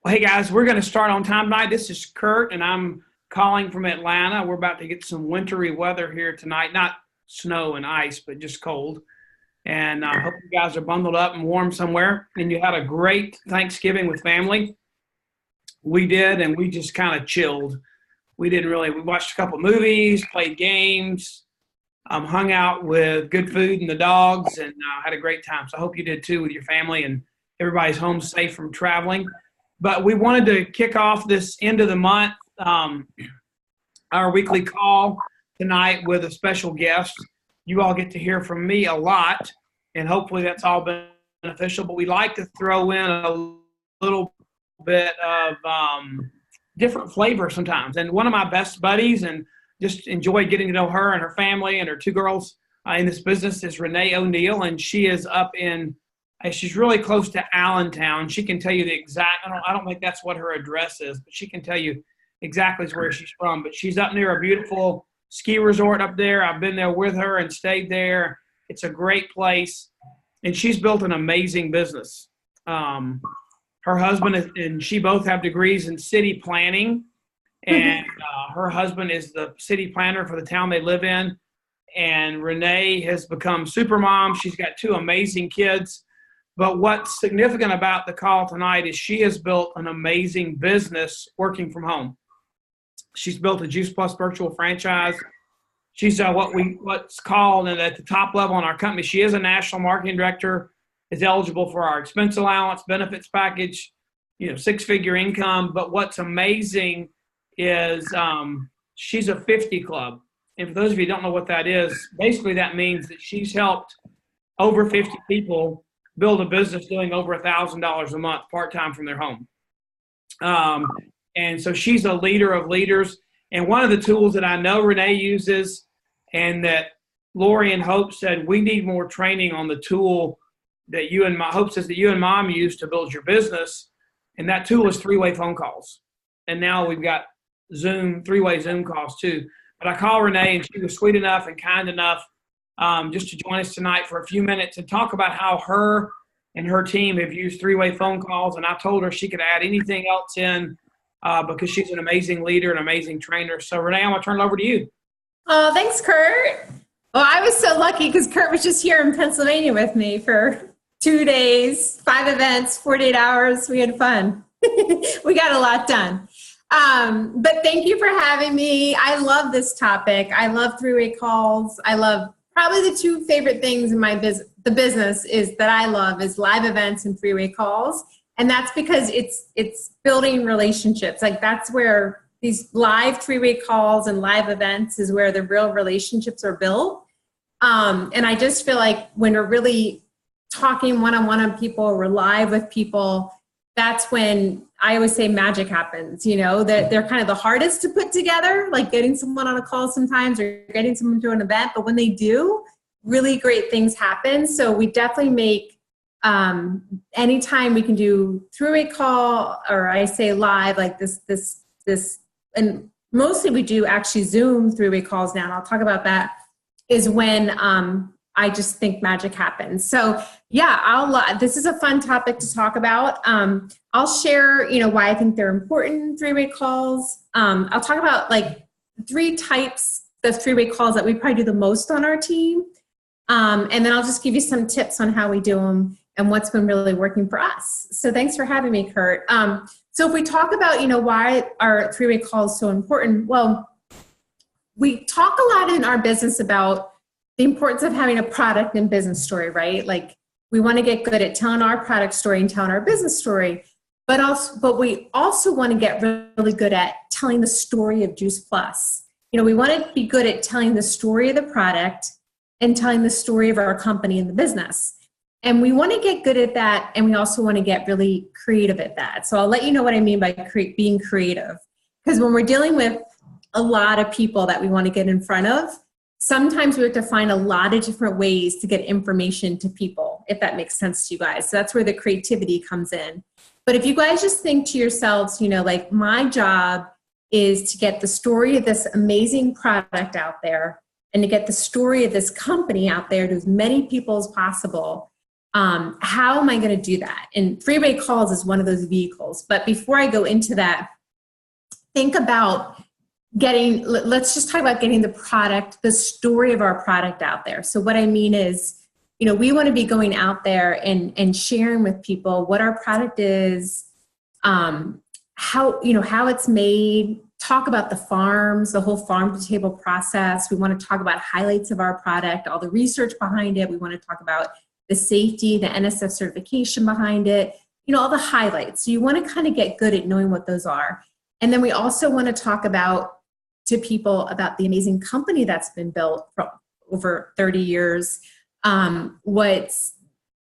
Well, hey guys, we're going to start on time tonight. This is Kurt, and I'm calling from Atlanta. We're about to get some wintry weather here tonight. Not snow and ice, but just cold. And I hope you guys are bundled up and warm somewhere. And you had a great Thanksgiving with family. We did, and we just kind of chilled. We watched a couple movies, played games, hung out with good food and the dogs, and had a great time. So I hope you did too with your family and everybody's home safe from traveling. But we wanted to kick off this end of the month, our weekly call tonight with a special guest. You all get to hear from me a lot, and hopefully that's all beneficial. But we like to throw in a little bit of different flavor sometimes. And one of my best buddies, and just enjoy getting to know her and her family and her two girls in this business, is Renee O'Neill, and she is up in she's really close to Allentown. She can tell you the exact, I don't think that's what her address is, but she can tell you exactly where she's from. But she's up near a beautiful ski resort up there. I've been there with her and stayed there. It's a great place. And she's built an amazing business. Her husband and she both have degrees in city planning. And her husband is the city planner for the town they live in. And Renee has become super mom. She's got two amazing kids. But what's significant about the call tonight is she has built an amazing business working from home. She's built a Juice Plus virtual franchise. She's what's called, and at the top level in our company, she is a national marketing director, is eligible for our expense allowance, benefits package, six-figure income. But what's amazing is she's a 50 club. And for those of you who don't know what that is, basically that means that she's helped over 50 people build a business doing over $1,000 a month part-time from their home. And so she's a leader of leaders. And one of the tools that I know Renee uses, and that Lori and Hope said, we need more training on the tool that Hope says that you and Mom use to build your business. And that tool is three-way phone calls. And now we've got three-way Zoom calls too. But I called Renee, and she was sweet enough and kind enough just to join us tonight for a few minutes and talk about how her and her team have used three-way phone calls. And I told her she could add anything else in because she's an amazing leader, an amazing trainer. So Renee, I'm going to turn it over to you. Oh, thanks, Kurt. Well, I was so lucky because Kurt was just here in Pennsylvania with me for 2 days, 5 events, 48 hours. We had fun. We got a lot done. But thank you for having me. I love this topic. I love three-way calls. I love probably the two favorite things in my business is that I love is live events and three-way calls. And that's because it's building relationships. Like that's where these live three-way calls and live events is where the real relationships are built. And I just feel like when we're really talking one-on-one on people, we're live with people, that's when I always say magic happens. They're kind of the hardest to put together, like getting someone on a call sometimes or getting someone to an event. But when they do, really great things happen. So we definitely make anytime we can do three-way call, or I say live, like this, and mostly we do actually Zoom three-way calls now, and I'll talk about that, is when I just think magic happens. So yeah, this is a fun topic to talk about. I'll share, why I think they're important, three-way calls. I'll talk about like 3 types of three-way calls that we probably do the most on our team. And then I'll just give you some tips on how we do them and what's been really working for us. So thanks for having me, Kurt. So if we talk about, why our three-way call is so important, well, we talk a lot in our business about the importance of having a product and business story, right? Like we want to get good at telling our product story and telling our business story, but we also want to get really good at telling the story of Juice Plus. We want to be good at telling the story of the product and telling the story of our company and the business. And we want to get good at that, and we also want to get really creative at that. So I'll let you know what I mean by being creative. Because when we're dealing with a lot of people that we want to get in front of, sometimes we have to find a lot of different ways to get information to people, if that makes sense to you guys. So that's where the creativity comes in. But if you guys just think to yourselves, like my job is to get the story of this amazing product out there and to get the story of this company out there to as many people as possible. How am I going to do that? And three-way calls is one of those vehicles. But before I go into that, think about let's just talk about getting the product, the story of our product out there. So what I mean is, we want to be going out there and sharing with people what our product is, how it's made, talk about the farms, the whole farm to table process. We want to talk about highlights of our product, all the research behind it. We want to talk about the safety, the NSF certification behind it, all the highlights. So you want to kind of get good at knowing what those are. And then we also want to talk to people about the amazing company that's been built for over 30 years. What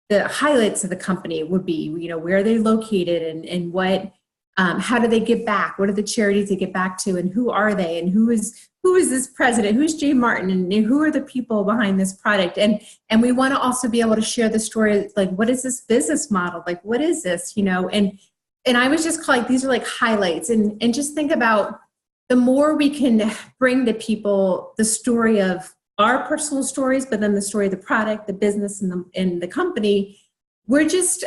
the highlights of the company would be, where are they located and what, how do they give back? What are the charities they give back to, and who are they, and who is this president, who's Jay Martin, and who are the people behind this product? And we want to also be able to share the story, like, what is this business model? Like, what is this, and I was just calling, these are like highlights, and just think about the more we can bring to people the story of our personal stories, but then the story of the product, the business, and the company, we're just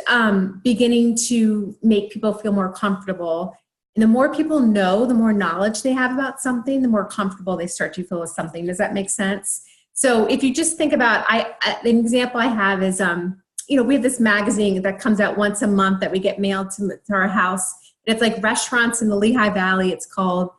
beginning to make people feel more comfortable. And the more people know, the more knowledge they have about something, the more comfortable they start to feel with something. Does that make sense? So if you just think about, an example I have is, we have this magazine that comes out once a month that we get mailed to our house. And it's like restaurants in the Lehigh Valley, it's called.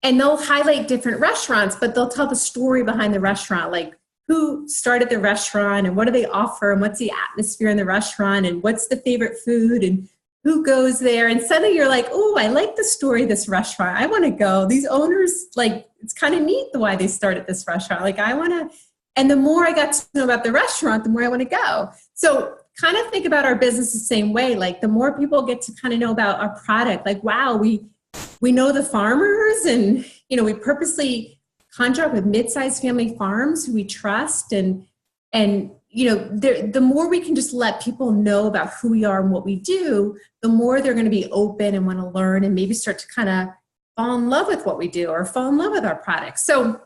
And they'll highlight different restaurants, but they'll tell the story behind the restaurant, like who started the restaurant and what do they offer and what's the atmosphere in the restaurant and what's the favorite food and who goes there. And suddenly you're like, oh, I like the story of this restaurant. I want to go. These owners, like, it's kind of neat the why they started this restaurant. Like, I want to, and the more I got to know about the restaurant, the more I want to go. So kind of think about our business the same way. Like, the more people get to kind of know about our product, like, wow, we know the farmers, and, we purposely contract with mid-sized family farms who we trust. And the more we can just let people know about who we are and what we do, the more they're going to be open and want to learn and maybe start to kind of fall in love with what we do or fall in love with our products. So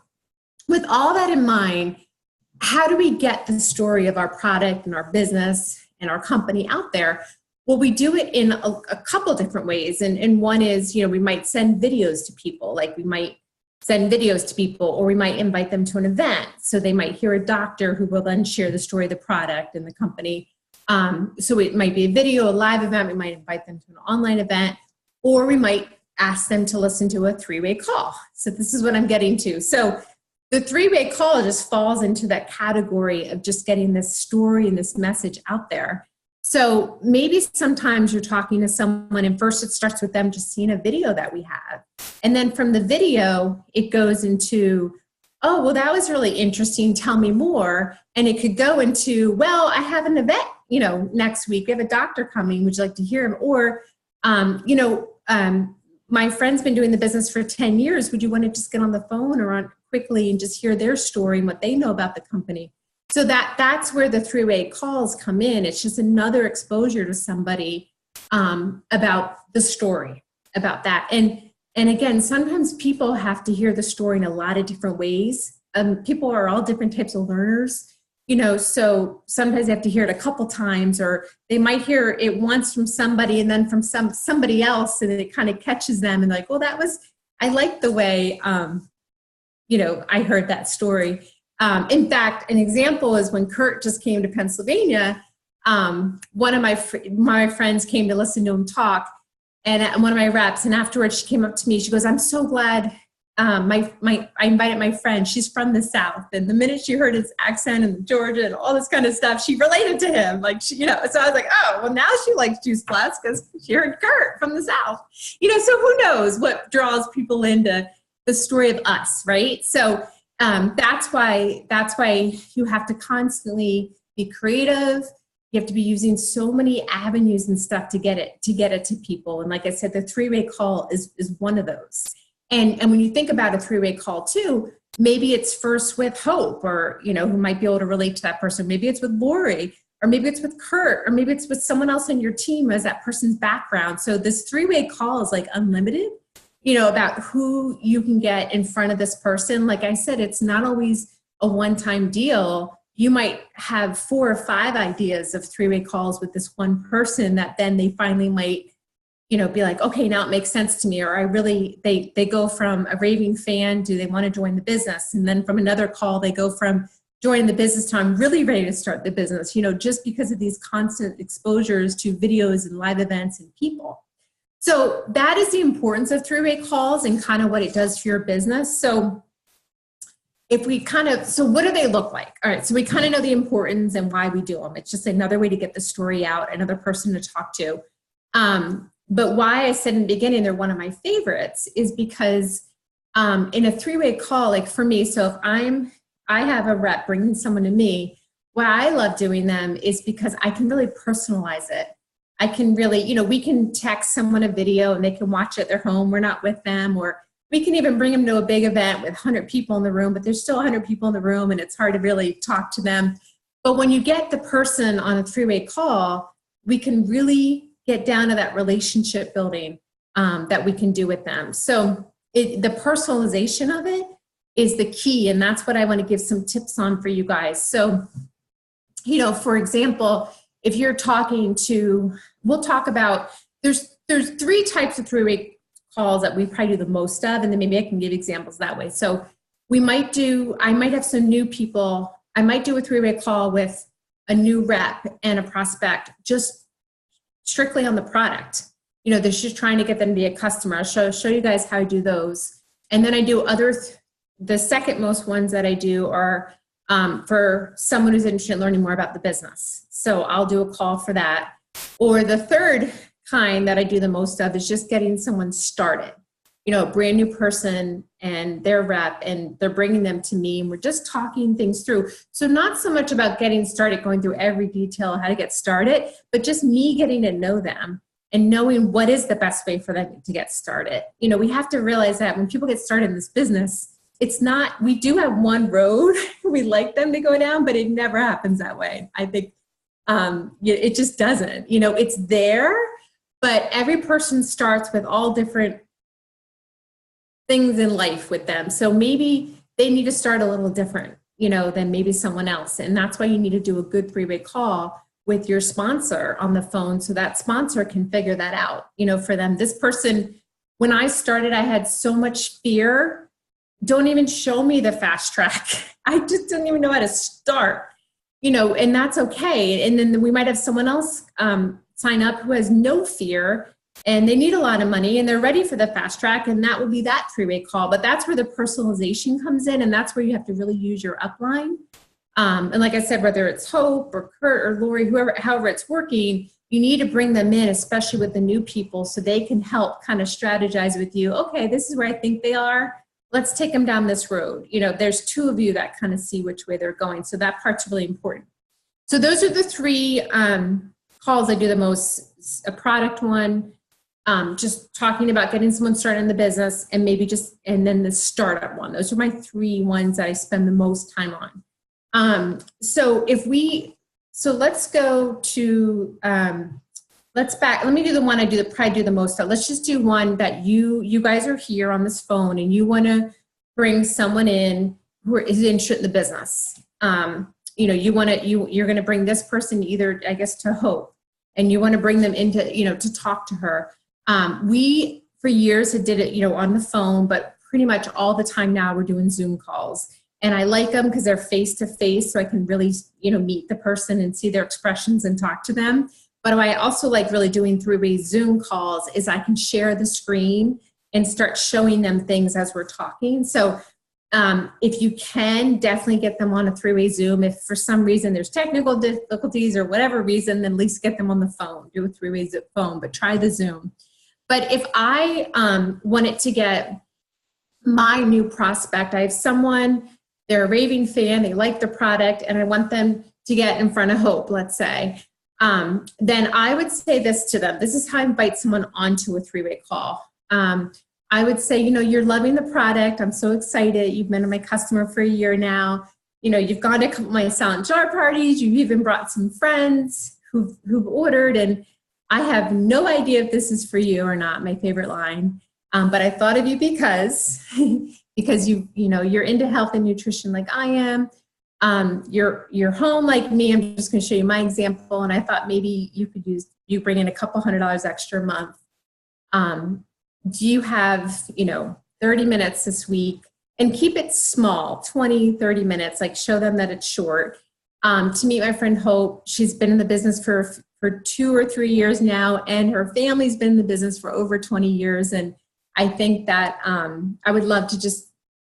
with all that in mind, how do we get the story of our product and our business and our company out there? Well, we do it in a couple different ways. And one is, we might send videos to people, like we might send videos to people, or we might invite them to an event. So they might hear a doctor who will then share the story of the product and the company. So it might be a video, a live event. We might invite them to an online event, or we might ask them to listen to a three-way call. So this is what I'm getting to. So the three-way call just falls into that category of just getting this story and this message out there. So maybe sometimes you're talking to someone and first it starts with them just seeing a video that we have. And then from the video, it goes into, oh, well, that was really interesting. Tell me more. And it could go into, well, I have an event, next week. We have a doctor coming. Would you like to hear him? Or, my friend's been doing the business for 10 years. Would you want to just get on the phone or on quickly and just hear their story and what they know about the company? So that's where the three-way calls come in. It's just another exposure to somebody about the story, about that. And again, sometimes people have to hear the story in a lot of different ways. People are all different types of learners, so sometimes they have to hear it a couple times, or they might hear it once from somebody and then from somebody else, and it kind of catches them and like, well, I like the way, I heard that story. In fact, an example is when Kurt just came to Pennsylvania, one of my friends came to listen to him talk, and one of my reps, and afterwards she came up to me, she goes, I'm so glad I invited my friend. She's from the South. And the minute she heard his accent and Georgia and all this kind of stuff, she related to him. Like, so I was like, oh, well, now she likes Juice Plus because she heard Kurt from the South. So who knows what draws people into the story of us, right? So that's why you have to constantly be creative. You have to be using so many avenues and stuff to get it to people. And like I said, the three-way call is one of those. And when you think about a three-way call too, maybe it's first with Hope, or who might be able to relate to that person. Maybe it's with Lori, or maybe it's with Kurt, or maybe it's with someone else in your team as that person's background. So this three-way call is like unlimited. About who you can get in front of this person. Like I said, it's not always a one-time deal. you might have 4 or 5 ideas of three-way calls with this one person that then they finally might, be like, okay, now it makes sense to me. Or they go from a raving fan, do they want to join the business? And then from another call, they go from joining the business to I'm really ready to start the business, just because of these constant exposures to videos and live events and people. So that is the importance of three-way calls and kind of what it does for your business. So if we so what do they look like? All right, so we kind of know the importance and why we do them. It's just another way to get the story out, another person to talk to. But why I said in the beginning they're one of my favorites is because in a three-way call, like for me, so if I have a rep bringing someone to me, why I love doing them is because I can really personalize it. I can really, we can text someone a video and they can watch it at their home. We're not with them, or we can even bring them to a big event with 100 people in the room, but there's still 100 people in the room and it's hard to really talk to them. But when you get the person on a three-way call, we can really get down to that relationship building that we can do with them. So the personalization of it is the key. And that's what I want to give some tips on for you guys. So, for example, if you're talking to, we'll talk about, there's 3 types of three-way calls that we probably do the most of, and then maybe I can give examples that way. So I might have some new people. I might do a three-way call with a new rep and a prospect, just strictly on the product. They're just trying to get them to be a customer. I'll show you guys how I do those. And then I do the second most ones that I do are for someone who's interested in learning more about the business. So I'll do a call for that. Or the third kind that I do the most of is just getting someone started. A brand new person and their rep, and they're bringing them to me and we're just talking things through. So not so much about getting started, going through every detail of how to get started, but just me getting to know them and knowing what is the best way for them to get started. We have to realize that when people get started in this business, we do have one road we like them to go down, but it never happens that way. I think it just doesn't. It's there, but every person starts with all different things in life with them. So maybe they need to start a little different, than maybe someone else. And that's why you need to do a good three-way call with your sponsor on the phone so that sponsor can figure that out, for them. This person, when I started, I had so much fear. Don't even show me the fast track. I just didn't even know how to start, and that's okay. And then we might have someone else sign up who has no fear and they need a lot of money and they're ready for the fast track, and that would be that three-way call. But that's where the personalization comes in, and that's where you have to really use your upline. And like I said, whether it's Hope or Kurt or Lori, however it's working, you need to bring them in, especially with the new people, so they can help kind of strategize with you. Okay, this is where I think they are. Let's take them down this road. There's 2 of you that kind of see which way they're going. So that part's really important. So those are the 3 calls I do the most. A product one, just talking about getting someone started in the business, and and then the startup one. Those are my 3 ones that I spend the most time on. So let's go to, let me do the one I probably do the most of. Let's just do one that you guys are here on this phone and you want to bring someone in who is interested in the business. You're going to bring this person either, I guess, to Hope, and you want to bring them into, to talk to her. We, for years, had did it, on the phone, but pretty much all the time now we're doing Zoom calls. And I like them because they're face-to-face, so I can really, meet the person and see their expressions and talk to them. But what I also like really doing three-way Zoom calls is I can share the screen and start showing them things as we're talking. So if you can, definitely get them on a three-way Zoom. If for some reason there's technical difficulties or whatever reason, then at least get them on the phone. Do a three-way phone, but try the Zoom. But if I wanted to get my new prospect, I have someone, they're a raving fan, they like the product, and I want them to get in front of Hope, let's say. Then I would say this to them. This is how I invite someone onto a three-way call. I would say, you're loving the product. I'm so excited. You've been my customer for a year now. You've gone to a couple of my silent jar parties. You've even brought some friends who've ordered, and I have no idea if this is for you or not, my favorite line. But I thought of you because you're into health and nutrition like I am. You're home like me. I'm just going to show you my example. And I thought maybe you bring in a couple $100 extra a month. Do you have, 30 minutes this week, and keep it small, 20, 30 minutes, like show them that it's short. To meet my friend Hope. She's been in the business for 2 or 3 years now, and her family's been in the business for over 20 years. And I think that I would love to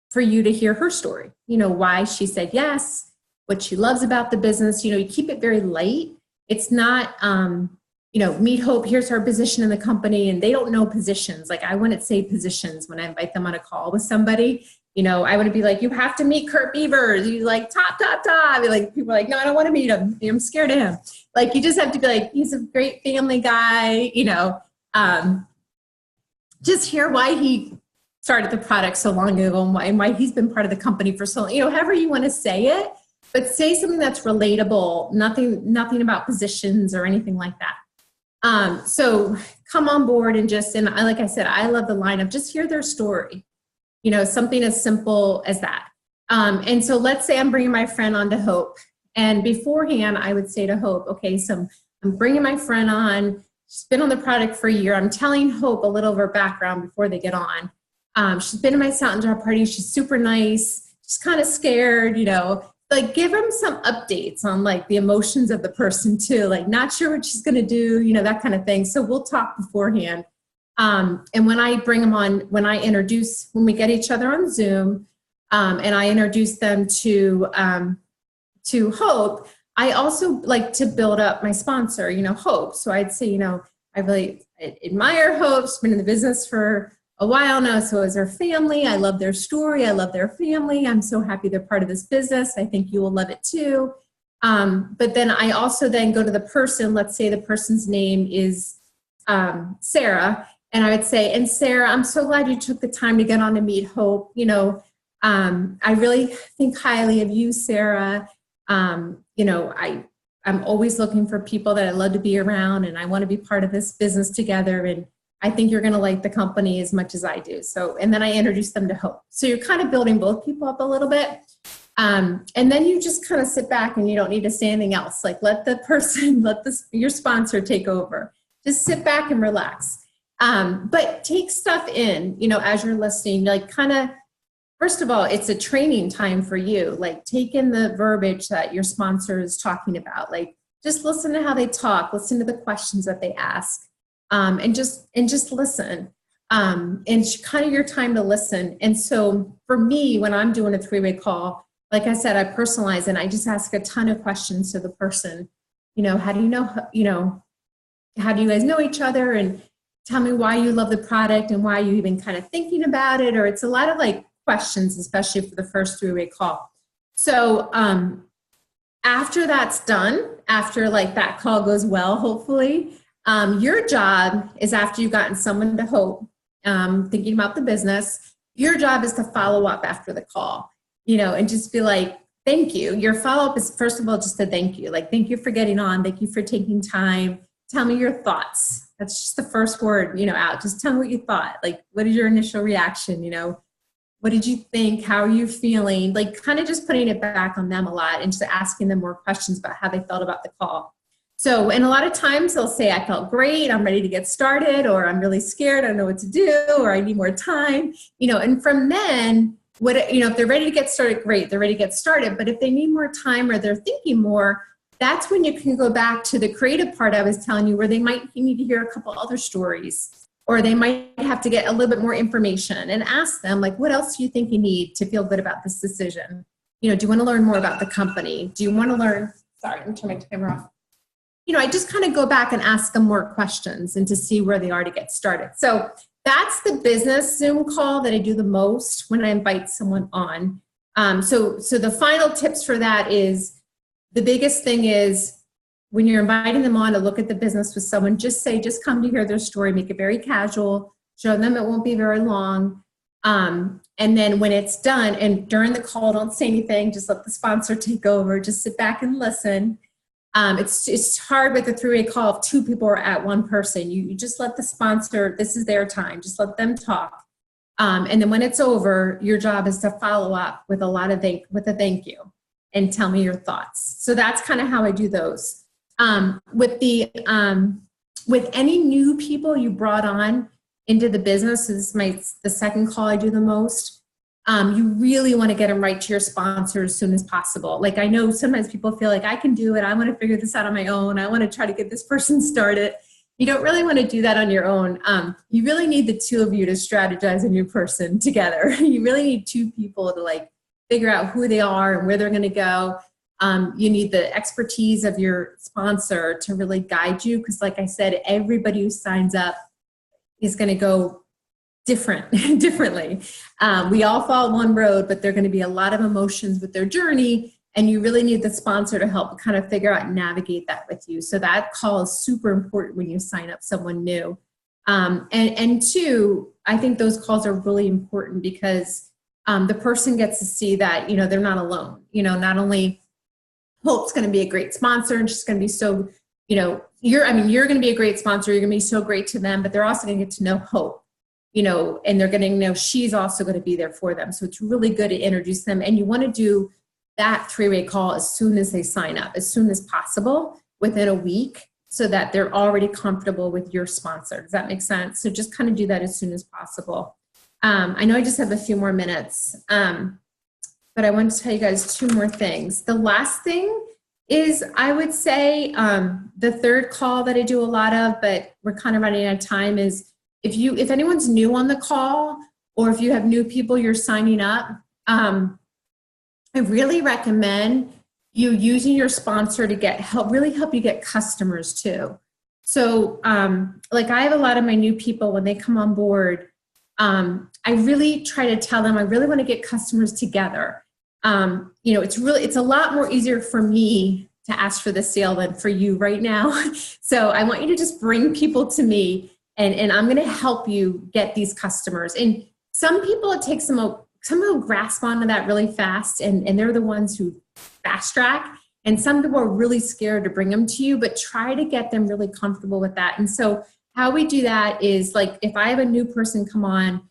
for you to hear her story, why she said yes, what she loves about the business. You keep it very light. It's not, meet Hope, here's her position in the company, and they don't know positions. Like, I wouldn't say positions when I invite them on a call with somebody. I wouldn't be like, you have to meet Kurt Beavers. You like top. Like, people are like, no, I don't want to meet him. I'm scared of him. Like, you just have to be like, he's a great family guy, just hear why he started the product so long ago and why he's been part of the company for so long, however you want to say it, but say something that's relatable, nothing about positions or anything like that. So come on board and like I said, I love the line of just hear their story, something as simple as that. And so let's say I'm bringing my friend on to Hope, and beforehand I would say to Hope, okay, so I'm bringing my friend on. She's been on the product for a year. I'm telling Hope a little of her background before they get on. She's been to my Sound Job party. She's super nice. She's kind of scared, like give them some updates on like the emotions of the person too, like not sure what she's going to do, that kind of thing. So we'll talk beforehand. And when I bring them on, when we get each other on Zoom, and I introduce them to Hope, I also like to build up my sponsor, Hope. So I'd say, I really admire Hope. She's been in the business for a while now. So is her family. I love their story. I love their family. I'm so happy they're part of this business. I think you will love it too. But then I also then go to the person. Let's say the person's name is Sarah. And I would say, and Sarah, I'm so glad you took the time to get on to meet Hope. I really think highly of you, Sarah. I'm always looking for people that I love to be around, and I want to be part of this business together. And I think you're going to like the company as much as I do. So, and then I introduce them to Hope. So you're kind of building both people up a little bit. And then you just kind of sit back and you don't need to say anything else. Like let your sponsor take over. Just sit back and relax. But take stuff in, as you're listening, like kind of, first of all, it's a training time for you. Like take in the verbiage that your sponsor is talking about. Like just listen to how they talk, listen to the questions that they ask, and just listen. And kind of your time to listen. And so for me, when I'm doing a 3-way call, like I said, I personalize and I just ask a ton of questions to the person. How do you know, how do you guys know each other? And tell me why you love the product and why you even kind of thinking about it. Or it's a lot of like questions, especially for the first 3-way call. So after that's done, after like that call goes well, hopefully, your job is, after you've gotten someone to Hope, thinking about the business, your job is to follow up after the call, and just be like, thank you. Your follow-up is, first of all, just a thank you. Like, thank you for getting on. Thank you for taking time. Tell me your thoughts. That's just the first word, out. Just tell me what you thought. Like, what is your initial reaction? What did you think? How are you feeling? Like, kind of just putting it back on them a lot and just asking them more questions about how they felt about the call. So, and a lot of times they'll say, I felt great, I'm ready to get started, or I'm really scared, I don't know what to do, or I need more time, and from then, if they're ready to get started, great, they're ready to get started. But if they need more time or they're thinking more, that's when you can go back to the creative part I was telling you, where they might need to hear a couple other stories, or they might have to get a little bit more information, and ask them, like, what else do you think you need to feel good about this decision? Do you want to learn more about the company? Do you want to learn, sorry, let me turn my camera off. I just kind of go back and ask them more questions and to see where they are to get started. So that's the business Zoom call that I do the most when I invite someone on. So the final tips for that is, the biggest thing is, when you're inviting them on to look at the business with someone, just come to hear their story, make it very casual, show them it won't be very long. And then when it's done, and during the call, don't say anything, just let the sponsor take over, just sit back and listen. It's hard with a 3-way call if 2 people are at one person. You just let the sponsor, this is their time, just let them talk. And then when it's over, your job is to follow up with a thank you. and tell me your thoughts. So that's kind of how I do those. With any new people you brought on into the business, this is the second call I do the most. You really want to get them right to your sponsor as soon as possible. Like, I know sometimes people feel like I can do it. I want to figure this out on my own. I want to try to get this person started. You don't really want to do that on your own. You really need the two of you to strategize a new person together. You really need two people to like figure out who they are and where they're going to go. You need the expertise of your sponsor to really guide you. Because like I said, everybody who signs up is going to go differently. We all follow one road, but there are going to be a lot of emotions with their journey, and you really need the sponsor to help kind of figure out and navigate that with you. So that call is super important when you sign up someone new. And two, I think those calls are really important because the person gets to see that, you know, they're not alone. You know, not only Hope's going to be a great sponsor and she's going to be so, you know, you're going to be a great sponsor. You're going to be so great to them, but they're also going to get to know Hope, you know, and they're going to know she's also going to be there for them. So it's really good to introduce them. And you want to do that three-way call as soon as they sign up, as soon as possible, within a week, so that they're already comfortable with your sponsor. Does that make sense? So just kind of do that as soon as possible. I know I just have a few more minutes, but I want to tell you guys two more things. The last thing is, I would say, the third call that I do a lot of, but we're kind of running out of time, is if anyone's new on the call, or if you have new people you're signing up, I really recommend you using your sponsor to really help you get customers too. So like, I have a lot of my new people, when they come on board, I really try to tell them I really want to get customers together. You know, it's a lot more easier for me to ask for the sale than for you right now. So I want you to just bring people to me, and I'm going to help you get these customers. And some people, it takes some will grasp onto that really fast, and they're the ones who fast track. And some people are really scared to bring them to you, but try to get them really comfortable with that. And so how we do that is, like, if I have a new person come on,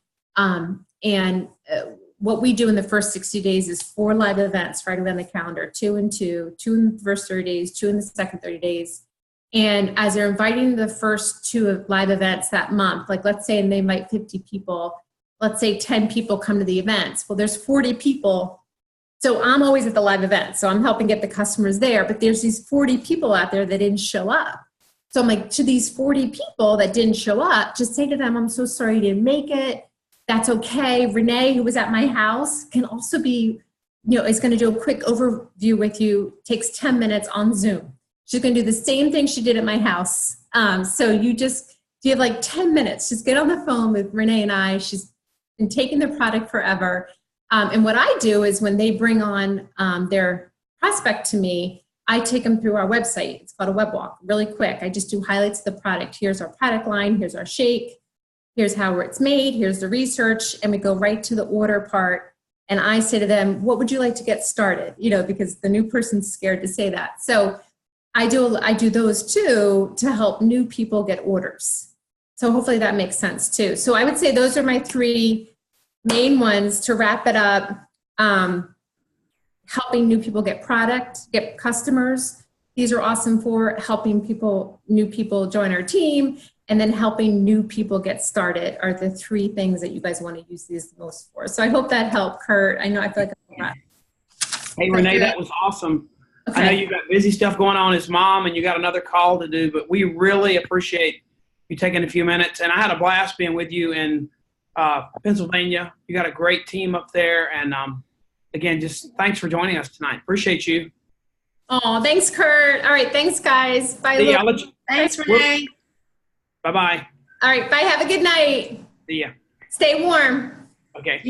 what we do in the first 60 days is 4 live events right around the calendar, 2 and 2, 2 in the first 30 days, 2 in the second 30 days. And as they're inviting the first 2 live events that month, like, let's say, and they invite 50 people, let's say 10 people come to the events. Well, there's 40 people. So I'm always at the live event. So I'm helping get the customers there, but there's these 40 people out there that didn't show up. So I'm like, to these 40 people that didn't show up, just say to them, I'm so sorry you didn't make it. That's okay. Renee, who was at my house, can also be, you know, is going to do a quick overview with you. Takes 10 minutes on Zoom. She's going to do the same thing she did at my house. So you have like 10 minutes, just get on the phone with Renee and I. She's been taking the product forever. And what I do is, when they bring on their prospect to me, I take them through our website. It's called a web walk, really quick. I just do highlights of the product. Here's our product line. Here's our shake. Here's how it's made. Here's the research. And we go right to the order part. And I say to them, what would you like to get started? You know, because the new person's scared to say that. So I do those too, to help new people get orders. So hopefully that makes sense too. So I would say those are my 3 main ones to wrap it up. Helping new people get product, get customers. These are awesome for helping new people join our team, and then helping new people get started are the 3 things that you guys want to use these the most for. So I hope that helped, Kurt. I know I feel like I'm not. Hey, Renee, that was awesome. Okay. I know you got busy stuff going on as mom, and you got another call to do, but we really appreciate you taking a few minutes. And I had a blast being with you in Pennsylvania. You got a great team up there. And again, just thanks for joining us tonight. Appreciate you. Oh, thanks, Kurt. All right. Thanks, guys. Bye. Yeah, thanks, Renee. Bye-bye. All right. Bye. Have a good night. See ya. Stay warm. Okay.